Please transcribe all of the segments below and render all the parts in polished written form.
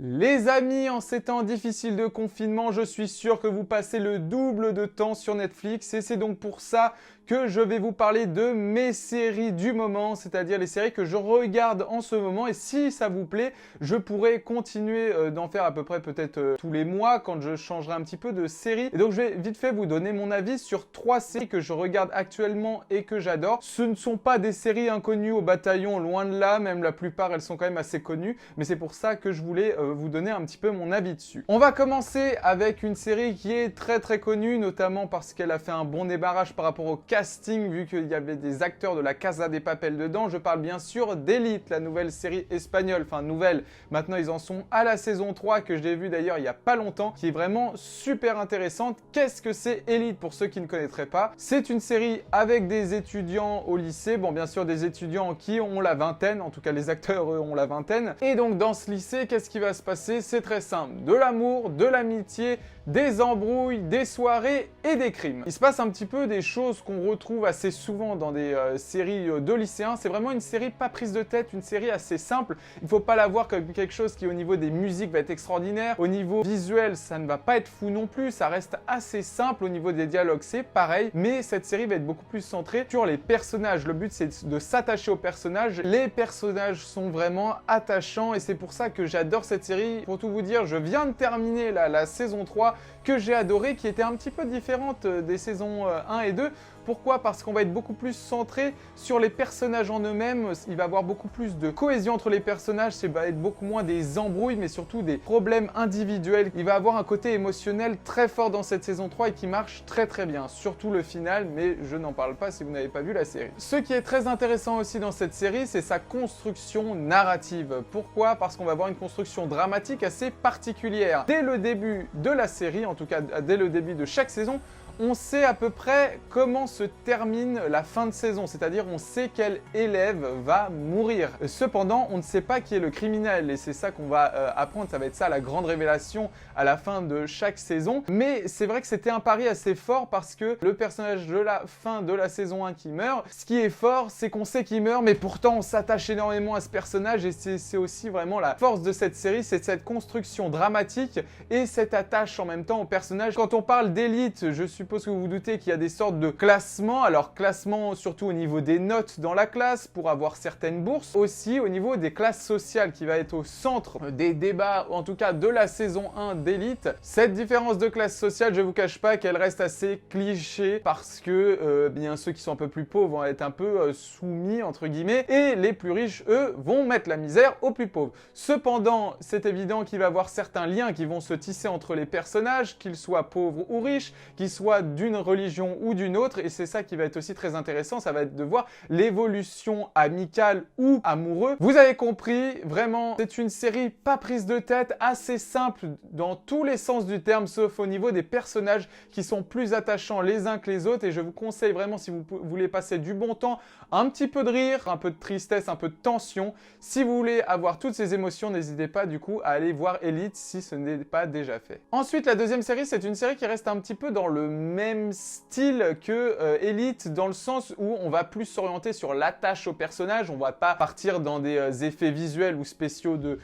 Les amis, en ces temps difficiles de confinement, je suis sûr que vous passez le double de temps sur Netflix et c'est donc pour ça que je vais vous parler de mes séries du moment, c'est-à-dire les séries que je regarde en ce moment et si ça vous plaît, je pourrais continuer d'en faire à peu près peut-être tous les mois quand je changerai un petit peu de série. Et donc je vais vite fait vous donner mon avis sur 3 séries que je regarde actuellement et que j'adore. Ce ne sont pas des séries inconnues au bataillon, loin de là, même la plupart elles sont quand même assez connues, mais c'est pour ça que je voulais vous donner un petit peu mon avis dessus. On va commencer avec une série qui est très connue, notamment parce qu'elle a fait un bon débarrage par rapport au casting, vu qu'il y avait des acteurs de la Casa de Papel dedans. Je parle bien sûr d'Elite, la nouvelle série espagnole, enfin nouvelle, maintenant ils en sont à la saison 3, que j'ai vue d'ailleurs il y a pas longtemps, qui est vraiment super intéressante. Qu'est-ce que c'est Elite pour ceux qui ne connaîtraient pas? C'est une série avec des étudiants au lycée, bon bien sûr des étudiants qui ont la vingtaine, en tout cas les acteurs eux ont la vingtaine, et donc dans ce lycée, qu'est-ce qui va se passer? C'est très simple, de l'amour, de l'amitié, des embrouilles, des soirées et des crimes. Il se passe un petit peu des choses qu'on retrouve assez souvent dans des séries de lycéens. C'est vraiment une série pas prise de tête, une série assez simple. Il ne faut pas la voir comme quelque chose qui au niveau des musiques va être extraordinaire. Au niveau visuel, ça ne va pas être fou non plus, ça reste assez simple. Au niveau des dialogues, c'est pareil, mais cette série va être beaucoup plus centrée sur les personnages. Le but, c'est de s'attacher aux personnages. Les personnages sont vraiment attachants et c'est pour ça que j'adore cette série. Pour tout vous dire, je viens de terminer la saison 3 que j'ai adoré, qui était un petit peu différente des saisons 1 et 2. Pourquoi? Parce qu'on va être beaucoup plus centré sur les personnages en eux-mêmes, il va y avoir beaucoup plus de cohésion entre les personnages, ça va être beaucoup moins des embrouilles, mais surtout des problèmes individuels. Il va y avoir un côté émotionnel très fort dans cette saison 3 et qui marche très bien, surtout le final, mais je n'en parle pas si vous n'avez pas vu la série. Ce qui est très intéressant aussi dans cette série, c'est sa construction narrative. Pourquoi? Parce qu'on va avoir une construction dramatique assez particulière. Dès le début de la série, en tout cas dès le début de chaque saison, on sait à peu près comment se termine la fin de saison, c'est-à-dire on sait quel élève va mourir. Cependant, on ne sait pas qui est le criminel et c'est ça qu'on va apprendre, ça va être ça la grande révélation à la fin de chaque saison. Mais c'est vrai que c'était un pari assez fort parce que le personnage de la fin de la saison 1 qui meurt, ce qui est fort, c'est qu'on sait qu'il meurt, mais pourtant on s'attache énormément à ce personnage et c'est aussi vraiment la force de cette série, c'est cette construction dramatique et cette attache en même temps au personnage. Quand on parle d'élite, je suppose que vous vous doutez qu'il y a des sortes de classements. Alors classement surtout au niveau des notes dans la classe pour avoir certaines bourses. Aussi au niveau des classes sociales qui va être au centre des débats, en tout cas de la saison 1 d'Elite. Cette différence de classe sociale, je vous cache pas qu'elle reste assez cliché parce que bien ceux qui sont un peu plus pauvres vont être un peu soumis entre guillemets et les plus riches eux vont mettre la misère aux plus pauvres. Cependant, c'est évident qu'il va y avoir certains liens qui vont se tisser entre les personnages, qu'ils soient pauvres ou riches, qu'ils soient d'une religion ou d'une autre, et c'est ça qui va être aussi très intéressant, ça va être de voir l'évolution amicale ou amoureuse. Vous avez compris, vraiment, c'est une série pas prise de tête, assez simple dans tous les sens du terme, sauf au niveau des personnages qui sont plus attachants les uns que les autres, et je vous conseille vraiment, si vous voulez passer du bon temps, un petit peu de rire, un peu de tristesse, un peu de tension, si vous voulez avoir toutes ces émotions, n'hésitez pas du coup à aller voir Elite si ce n'est pas déjà fait. Ensuite, la deuxième série, c'est une série qui reste un petit peu dans le même style que Elite, dans le sens où on va plus s'orienter sur l'attache au personnage, on va pas partir dans des effets visuels ou spéciaux de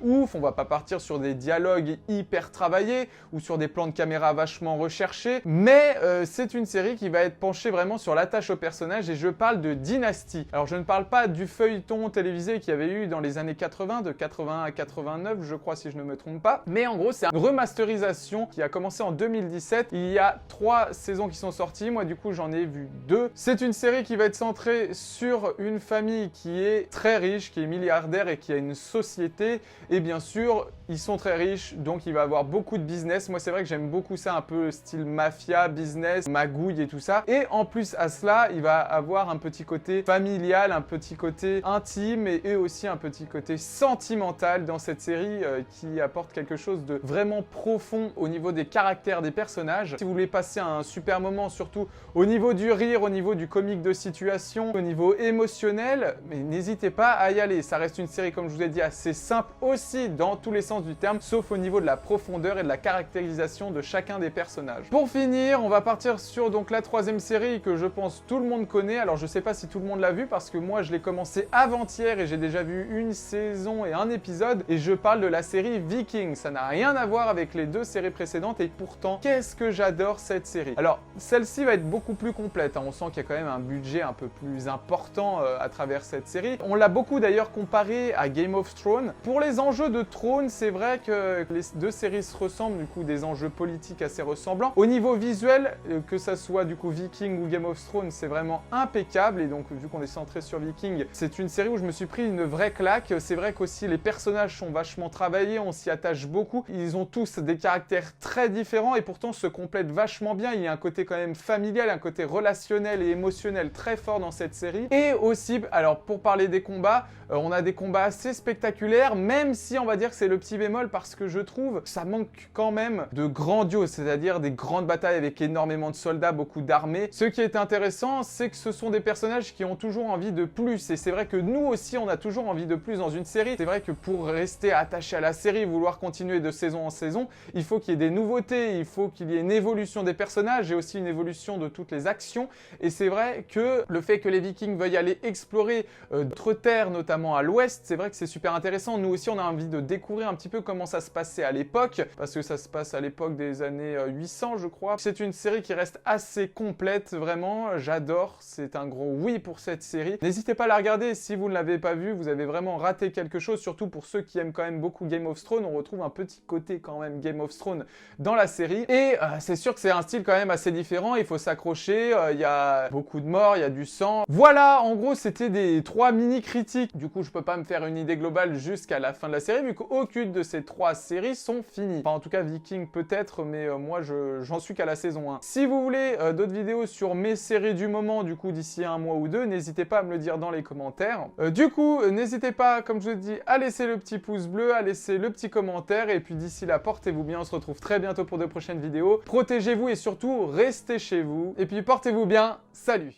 ouf, on va pas partir sur des dialogues hyper travaillés ou sur des plans de caméra vachement recherchés, mais c'est une série qui va être penchée vraiment sur l'attache au personnage et je parle de Dynasty. Alors je ne parle pas du feuilleton télévisé qu'il y avait eu dans les années 80, de 81 à 89 je crois si je ne me trompe pas, mais en gros c'est une remasterisation qui a commencé en 2017, il y a 3 saisons qui sont sorties, moi du coup j'en ai vu 2. C'est une série qui va être centrée sur une famille qui est très riche, qui est milliardaire et qui a une société, et bien sûr ils sont très riches, donc il va avoir beaucoup de business. Moi c'est vrai que j'aime beaucoup ça, un peu style mafia, business, magouille et tout ça, et en plus à cela il va avoir un petit côté familial, un petit côté intime et aussi un petit côté sentimental dans cette série qui apporte quelque chose de vraiment profond au niveau des caractères des personnages. Si vous voulez passer passer un super moment, surtout au niveau du rire, au niveau du comique de situation, au niveau émotionnel, mais n'hésitez pas à y aller. Ça reste une série, comme je vous ai dit, assez simple aussi dans tous les sens du terme, sauf au niveau de la profondeur et de la caractérisation de chacun des personnages. Pour finir, on va partir sur donc la troisième série que je pense tout le monde connaît. Alors je sais pas si tout le monde l'a vu parce que moi je l'ai commencé avant-hier et j'ai déjà vu une saison et un épisode, et je parle de la série Vikings. Ça n'a rien à voir avec les deux séries précédentes et pourtant, qu'est-ce que j'adore cette série. Alors, celle-ci va être beaucoup plus complète, hein. On sent qu'il y a quand même un budget un peu plus important à travers cette série. On l'a beaucoup d'ailleurs comparé à Game of Thrones. Pour les enjeux de trône, c'est vrai que les deux séries se ressemblent, du coup des enjeux politiques assez ressemblants. Au niveau visuel, que ça soit du coup Viking ou Game of Thrones, c'est vraiment impeccable, et donc vu qu'on est centré sur Viking, c'est une série où je me suis pris une vraie claque. C'est vrai qu'aussi les personnages sont vachement travaillés, on s'y attache beaucoup, ils ont tous des caractères très différents et pourtant se complètent vachement bien. Il y a un côté quand même familial, un côté relationnel et émotionnel très fort dans cette série. Et aussi, alors pour parler des combats, on a des combats assez spectaculaires, même si on va dire que c'est le petit bémol parce que je trouve que ça manque quand même de grandiose, c'est-à-dire des grandes batailles avec énormément de soldats, beaucoup d'armées. Ce qui est intéressant, c'est que ce sont des personnages qui ont toujours envie de plus, et c'est vrai que nous aussi on a toujours envie de plus dans une série. C'est vrai que pour rester attaché à la série, vouloir continuer de saison en saison, il faut qu'il y ait des nouveautés, il faut qu'il y ait une évolution des personnages et aussi une évolution de toutes les actions. Et c'est vrai que le fait que les Vikings veuillent aller explorer d'autres terres, notamment à l'ouest, c'est vrai que c'est super intéressant. Nous aussi on a envie de découvrir un petit peu comment ça se passait à l'époque, parce que ça se passe à l'époque des années 800 je crois. C'est une série qui reste assez complète, vraiment, j'adore, c'est un gros oui pour cette série. N'hésitez pas à la regarder si vous ne l'avez pas vue, vous avez vraiment raté quelque chose, surtout pour ceux qui aiment quand même beaucoup Game of Thrones. On retrouve un petit côté quand même Game of Thrones dans la série, et c'est sûr que c'est un style quand même assez différent, il faut s'accrocher, il y a beaucoup de morts, il y a du sang. Voilà, en gros c'était des 3 mini critiques. Du coup je peux pas me faire une idée globale jusqu'à la fin de la série vu qu'aucune de ces 3 séries sont finies. Enfin en tout cas Viking peut-être, mais moi j'en suis qu'à la saison 1. Si vous voulez d'autres vidéos sur mes séries du moment, du coup d'ici un mois ou deux, n'hésitez pas à me le dire dans les commentaires. Du coup n'hésitez pas, comme je vous dis, à laisser le petit pouce bleu, à laisser le petit commentaire, et puis d'ici là portez-vous bien, on se retrouve très bientôt pour de prochaines vidéos. Protégez-vous et surtout restez chez vous, et puis portez-vous bien, salut!